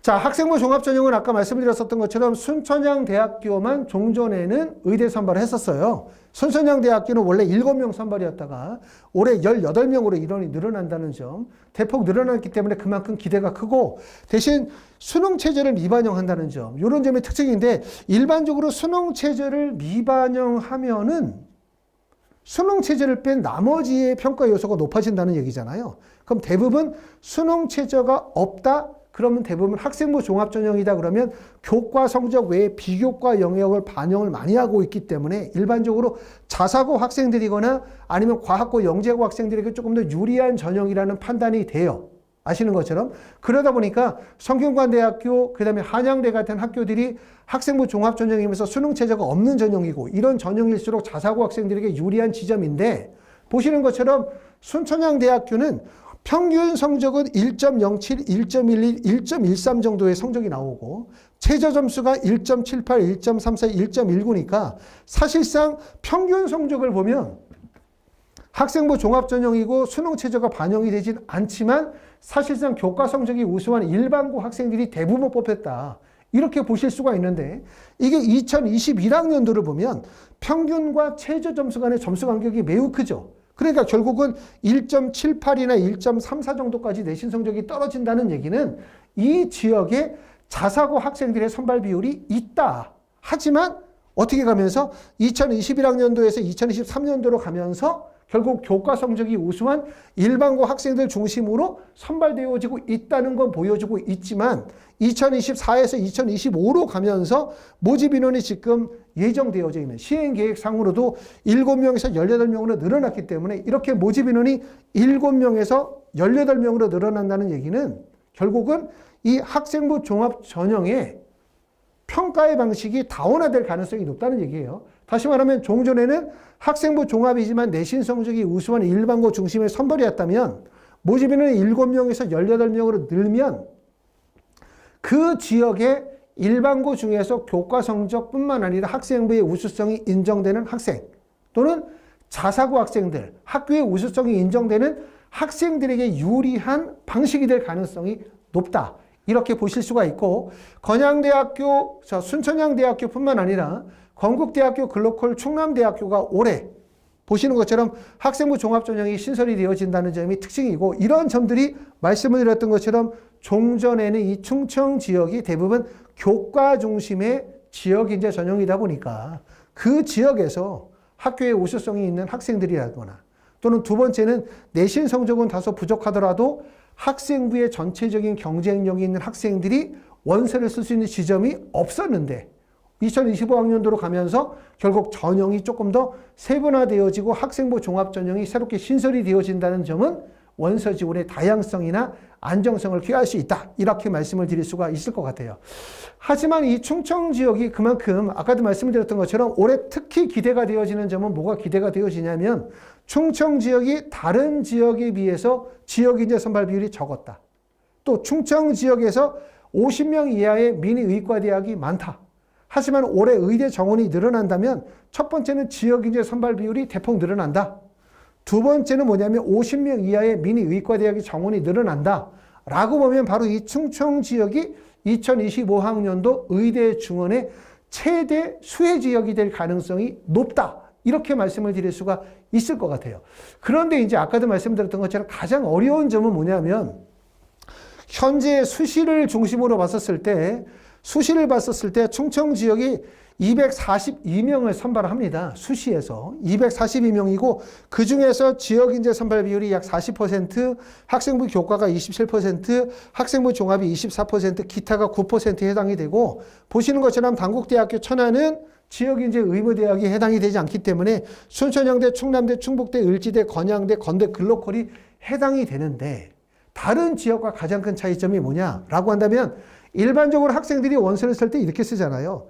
자, 학생부 종합전형은 아까 말씀드렸었던 것처럼 순천향대학교만 종전에는 의대 선발을 했었어요. 순천향대학교는 원래 7명 선발이었다가 올해 18명으로 인원이 늘어난다는 점, 대폭 늘어났기 때문에 그만큼 기대가 크고 대신 수능체제를 미반영한다는 점, 이런 점이 특징인데 일반적으로 수능체제를 미반영하면은 수능체제를 뺀 나머지의 평가 요소가 높아진다는 얘기잖아요. 그럼 대부분 수능체제가 없다? 그러면 대부분 학생부 종합전형이다 그러면 교과 성적 외에 비교과 영역을 반영을 많이 하고 있기 때문에 일반적으로 자사고 학생들이거나 아니면 과학고 영재고 학생들에게 조금 더 유리한 전형이라는 판단이 돼요. 아시는 것처럼. 그러다 보니까 성균관대학교, 그 다음에 한양대 같은 학교들이 학생부 종합전형이면서 수능체제가 없는 전형이고 이런 전형일수록 자사고 학생들에게 유리한 지점인데 보시는 것처럼 순천향대학교는 평균 성적은 1.07, 1.11, 1.13 정도의 성적이 나오고 최저 점수가 1.78, 1.34, 1.19니까 사실상 평균 성적을 보면 학생부 종합전형이고 수능 최저가 반영이 되진 않지만 사실상 교과 성적이 우수한 일반고 학생들이 대부분 뽑혔다. 이렇게 보실 수가 있는데 이게 2021학년도를 보면 평균과 최저 점수 간의 점수 간격이 매우 크죠. 그러니까 결국은 1.78이나 1.34 정도까지 내신 성적이 떨어진다는 얘기는 이 지역에 자사고 학생들의 선발 비율이 있다. 하지만 어떻게 가면서 2021학년도에서 2023년도로 가면서 결국 교과 성적이 우수한 일반고 학생들 중심으로 선발되어지고 있다는 건 보여주고 있지만 2024에서 2025로 가면서 모집 인원이 지금 예정되어져 있는 시행계획상으로도 7명에서 18명으로 늘어났기 때문에 이렇게 모집 인원이 7명에서 18명으로 늘어난다는 얘기는 결국은 이 학생부 종합 전형의 평가의 방식이 다원화될 가능성이 높다는 얘기예요. 다시 말하면 종전에는 학생부 종합이지만 내신 성적이 우수한 일반고 중심의 선발이었다면 모집 인원이 7명에서 18명으로 늘면 그 지역의 일반고 중에서 교과 성적뿐만 아니라 학생부의 우수성이 인정되는 학생 또는 자사고 학생들, 학교의 우수성이 인정되는 학생들에게 유리한 방식이 될 가능성이 높다. 이렇게 보실 수가 있고 건양대학교, 순천향대학교뿐만 아니라 건국대학교, 글로컬, 충남대학교가 올해 보시는 것처럼 학생부 종합전형이 신설이 되어진다는 점이 특징이고 이런 점들이 말씀을 드렸던 것처럼 종전에는 이 충청 지역이 대부분 교과 중심의 지역인재 전형이다 보니까 그 지역에서 학교에 우수성이 있는 학생들이라거나 또는 두 번째는 내신 성적은 다소 부족하더라도 학생부의 전체적인 경쟁력이 있는 학생들이 원서를 쓸 수 있는 지점이 없었는데 2025학년도로 가면서 결국 전형이 조금 더 세분화되어지고 학생부 종합전형이 새롭게 신설이 되어진다는 점은 원서 지원의 다양성이나 안정성을 기여할 수 있다. 이렇게 말씀을 드릴 수가 있을 것 같아요. 하지만 이 충청 지역이 그만큼 아까도 말씀드렸던 것처럼 올해 특히 기대가 되어지는 점은 뭐가 기대가 되어지냐면 충청 지역이 다른 지역에 비해서 지역인재 선발 비율이 적었다. 또 충청 지역에서 50명 이하의 미니의과대학이 많다. 하지만 올해 의대 정원이 늘어난다면 첫 번째는 지역인재 선발 비율이 대폭 늘어난다. 두 번째는 뭐냐면 50명 이하의 미니의과대학의 정원이 늘어난다. 라고 보면 바로 이 충청 지역이 2025학년도 의대 중원의 최대 수혜 지역이 될 가능성이 높다. 이렇게 말씀을 드릴 수가 있을 것 같아요. 그런데 이제 아까도 말씀드렸던 것처럼 가장 어려운 점은 뭐냐면 현재 수시를 중심으로 봤었을 때 충청 지역이 242명을 선발합니다. 수시에서 242명이고 그중에서 지역인재 선발 비율이 약 40%, 학생부 교과가 27%, 학생부 종합이 24%, 기타가 9%에 해당이 되고 보시는 것처럼 단국대학교 천안은 지역인재 의무대학이 해당이 되지 않기 때문에 순천향대, 충남대, 충북대, 을지대, 건양대, 건대, 글로컬이 해당이 되는데 다른 지역과 가장 큰 차이점이 뭐냐라고 한다면 일반적으로 학생들이 원서를 쓸 때 이렇게 쓰잖아요.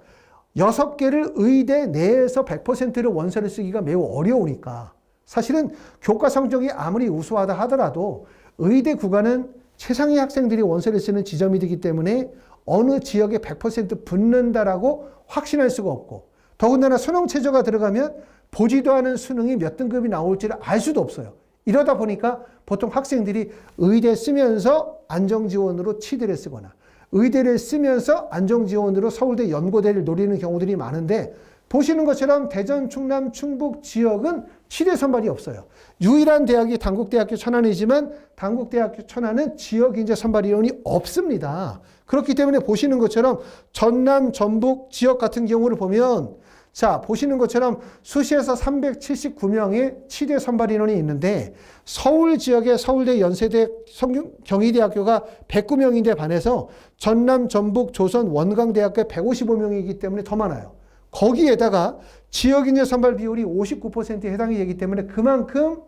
6개를 의대 내에서 100%를 원서를 쓰기가 매우 어려우니까 사실은 교과 성적이 아무리 우수하다 하더라도 의대 구간은 최상위 학생들이 원서를 쓰는 지점이 되기 때문에 어느 지역에 100% 붙는다라고 확신할 수가 없고 더군다나 수능 최저가 들어가면 보지도 않은 수능이 몇 등급이 나올지를 알 수도 없어요. 이러다 보니까 보통 학생들이 의대 쓰면서 안정지원으로 치대를 쓰거나 의대를 쓰면서 안정지원으로 서울대 연고대를 노리는 경우들이 많은데 보시는 것처럼 대전, 충남, 충북 지역은 치대 선발이 없어요. 유일한 대학이 단국대학교 천안이지만 단국대학교 천안은 지역인재 선발 인원이 없습니다. 그렇기 때문에 보시는 것처럼 전남, 전북 지역 같은 경우를 보면 자, 보시는 것처럼 수시에서 379명의 치대 선발 인원이 있는데 서울 지역의 서울대, 연세대, 경희대학교가 109명인데 반해서 전남, 전북, 조선, 원광대학교 155명이기 때문에 더 많아요. 거기에다가 지역인재 선발 비율이 59%에 해당이 되기 때문에 그만큼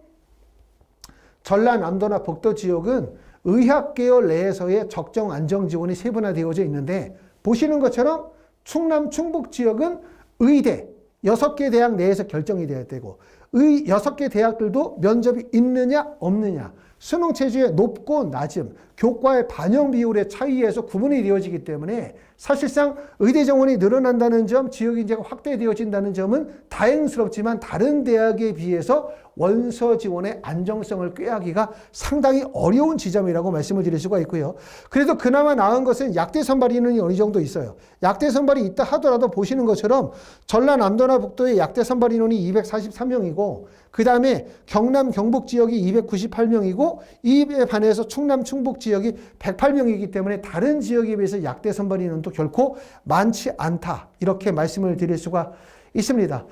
전라남도나 복도 지역은 의학계열 내에서의 적정 안정 지원이 세분화되어져 있는데 보시는 것처럼 충남, 충북 지역은 의대 6개 대학 내에서 결정이 되어야 되고 6개 대학들도 면접이 있느냐 없느냐 수능 체제의 높고 낮음, 교과의 반영 비율의 차이에서 구분이 되어지기 때문에 사실상 의대 정원이 늘어난다는 점, 지역 인재가 확대되어진다는 점은 다행스럽지만 다른 대학에 비해서 원서 지원의 안정성을 꾀하기가 상당히 어려운 지점이라고 말씀을 드릴 수가 있고요. 그래도 그나마 나은 것은 약대 선발 인원이 어느 정도 있어요. 약대 선발이 있다 하더라도 보시는 것처럼 전라남도나 북도의 약대 선발 인원이 243명이고 그 다음에 경남 경북 지역이 298명이고 이에 반해서 충남 충북 지역이 108명이기 때문에 다른 지역에 비해서 약대 선발 인원도 결코 많지 않다. 이렇게 말씀을 드릴 수가 있습니다.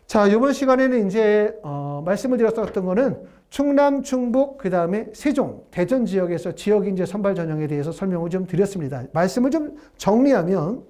자, 이번 시간에는 이제 말씀을 드렸었던 거는 충남, 충북, 그 다음에 세종, 대전 지역에서 지역인재 선발 전형에 대해서 설명을 좀 드렸습니다. 말씀을 좀 정리하면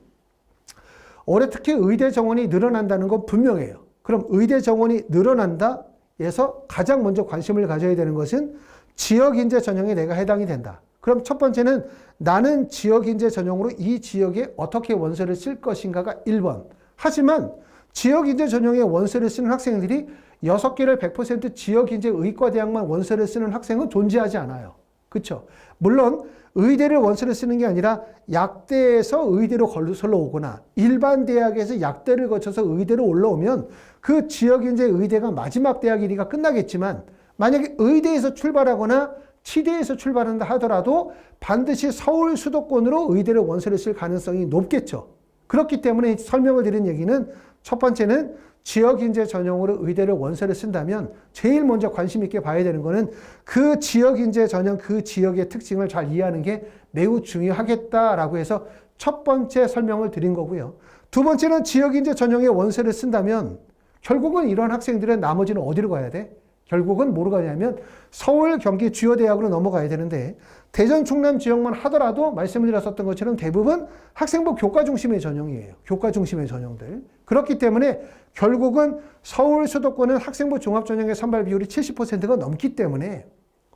올해 특히 의대 정원이 늘어난다는 건 분명해요. 그럼 의대 정원이 늘어난다 해서 가장 먼저 관심을 가져야 되는 것은 지역인재 전형에 내가 해당이 된다. 그럼 첫 번째는 나는 지역인재 전형으로 이 지역에 어떻게 원서를 쓸 것인가가 1번. 하지만 지역인재 전형에 원서를 쓰는 학생들이 6개를 100% 지역인재 의과대학만 원서를 쓰는 학생은 존재하지 않아요. 그렇죠? 물론 의대를 원서를 쓰는 게 아니라 약대에서 의대로 걸러서 오거나 일반 대학에서 약대를 거쳐서 의대로 올라오면 그 지역인재 의대가 마지막 대학 1위가 끝나겠지만 만약에 의대에서 출발하거나 치대에서 출발한다 하더라도 반드시 서울 수도권으로 의대를 원서를 쓸 가능성이 높겠죠. 그렇기 때문에 설명을 드린 얘기는 첫 번째는 지역인재 전형으로 의대를 원서를 쓴다면 제일 먼저 관심 있게 봐야 되는 거는 그 지역인재 전형 그 지역의 특징을 잘 이해하는 게 매우 중요하겠다라고 해서 첫 번째 설명을 드린 거고요. 두 번째는 지역인재 전형의 원서를 쓴다면 결국은 이런 학생들은 나머지는 어디로 가야 돼? 결국은 뭐로 가냐면 서울, 경기 주요 대학으로 넘어가야 되는데 대전, 충남 지역만 하더라도 말씀을 드렸었던 것처럼 대부분 학생부 교과 중심의 전형이에요. 교과 중심의 전형들. 그렇기 때문에 결국은 서울 수도권은 학생부 종합 전형의 선발 비율이 70%가 넘기 때문에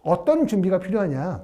어떤 준비가 필요하냐.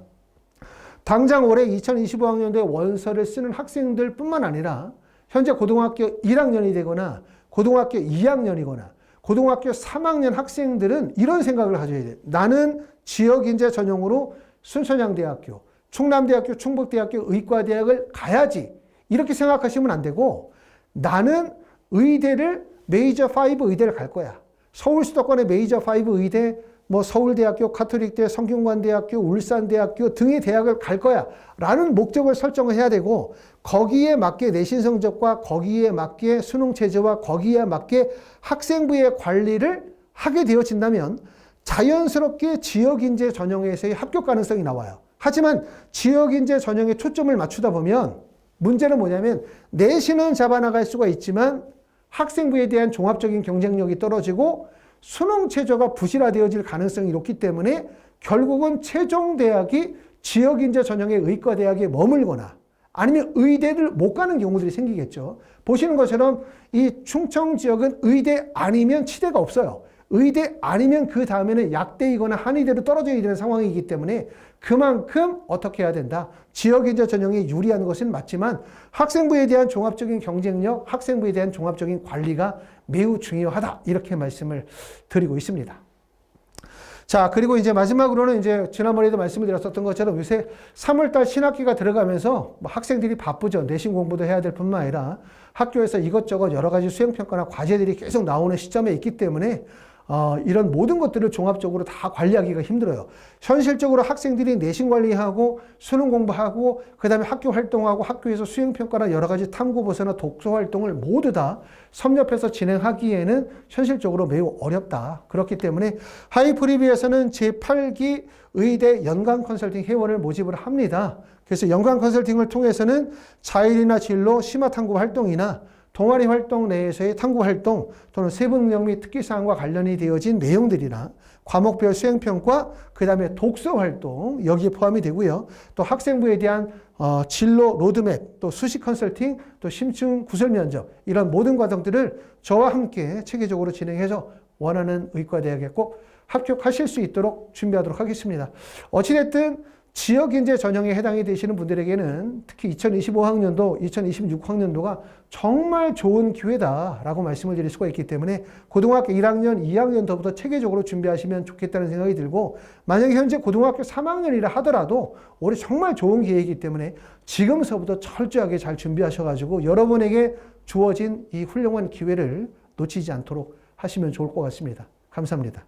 당장 올해 2025학년도에 원서를 쓰는 학생들 뿐만 아니라 현재 고등학교 1학년이 되거나 고등학교 2학년이거나 고등학교 3학년 학생들은 이런 생각을 가져야 돼요. 나는 지역인재 전형으로 순천향대학교, 충남대학교, 충북대학교 의과대학을 가야지. 이렇게 생각하시면 안 되고 나는 의대를 메이저 5 의대를 갈 거야. 서울 수도권의 메이저 5 의대, 뭐 서울대학교, 가톨릭대, 성균관대학교, 울산대학교 등의 대학을 갈 거야. 라는 목적을 설정을 해야 되고 거기에 맞게 내신 성적과 거기에 맞게 수능 체제와 거기에 맞게 학생부의 관리를 하게 되어진다면 자연스럽게 지역인재 전형에서의 합격 가능성이 나와요. 하지만 지역인재 전형에 초점을 맞추다 보면 문제는 뭐냐면 내신은 잡아나갈 수가 있지만 학생부에 대한 종합적인 경쟁력이 떨어지고 수능 체제가 부실화되어질 가능성이 높기 때문에 결국은 최종 대학이 지역인재 전형의 의과대학에 머물거나 아니면 의대를 못 가는 경우들이 생기겠죠. 보시는 것처럼 이 충청 지역은 의대 아니면 치대가 없어요. 의대 아니면 그 다음에는 약대이거나 한의대로 떨어져야 되는 상황이기 때문에 그만큼 어떻게 해야 된다. 지역인재 전형이 유리한 것은 맞지만 학생부에 대한 종합적인 경쟁력, 학생부에 대한 종합적인 관리가 매우 중요하다. 이렇게 말씀을 드리고 있습니다. 자, 그리고 이제 마지막으로는 이제 지난번에도 말씀을 드렸었던 것처럼 요새 3월달 신학기가 들어가면서 뭐 학생들이 바쁘죠. 내신 공부도 해야 될 뿐만 아니라 학교에서 이것저것 여러 가지 수행평가나 과제들이 계속 나오는 시점에 있기 때문에 이런 모든 것들을 종합적으로 다 관리하기가 힘들어요. 현실적으로 학생들이 내신 관리하고 수능 공부하고 그 다음에 학교 활동하고 학교에서 수행평가나 여러 가지 탐구보서나 독서 활동을 모두 다 섭렵해서 진행하기에는 현실적으로 매우 어렵다. 그렇기 때문에 하이프리비에서는 제8기 의대 연간 컨설팅 회원을 모집을 합니다. 그래서 연간 컨설팅을 통해서는 자율이나 진로, 심화 탐구 활동이나 동아리 활동 내에서의 탐구 활동 또는 세부 능력 및 특기사항과 관련이 되어진 내용들이나 과목별 수행평가, 그 다음에 독서 활동 여기에 포함이 되고요. 또 학생부에 대한 진로 로드맵, 또 수시 컨설팅, 또 심층 구설 면접 이런 모든 과정들을 저와 함께 체계적으로 진행해서 원하는 의과대학에 꼭 합격하실 수 있도록 준비하도록 하겠습니다. 어찌됐든 지역인재 전형에 해당이 되시는 분들에게는 특히 2025학년도, 2026학년도가 정말 좋은 기회다라고 말씀을 드릴 수가 있기 때문에 고등학교 1학년, 2학년도부터 체계적으로 준비하시면 좋겠다는 생각이 들고, 만약에 현재 고등학교 3학년이라 하더라도 올해 정말 좋은 기회이기 때문에 지금서부터 철저하게 잘 준비하셔가지고 여러분에게 주어진 이 훌륭한 기회를 놓치지 않도록 하시면 좋을 것 같습니다. 감사합니다.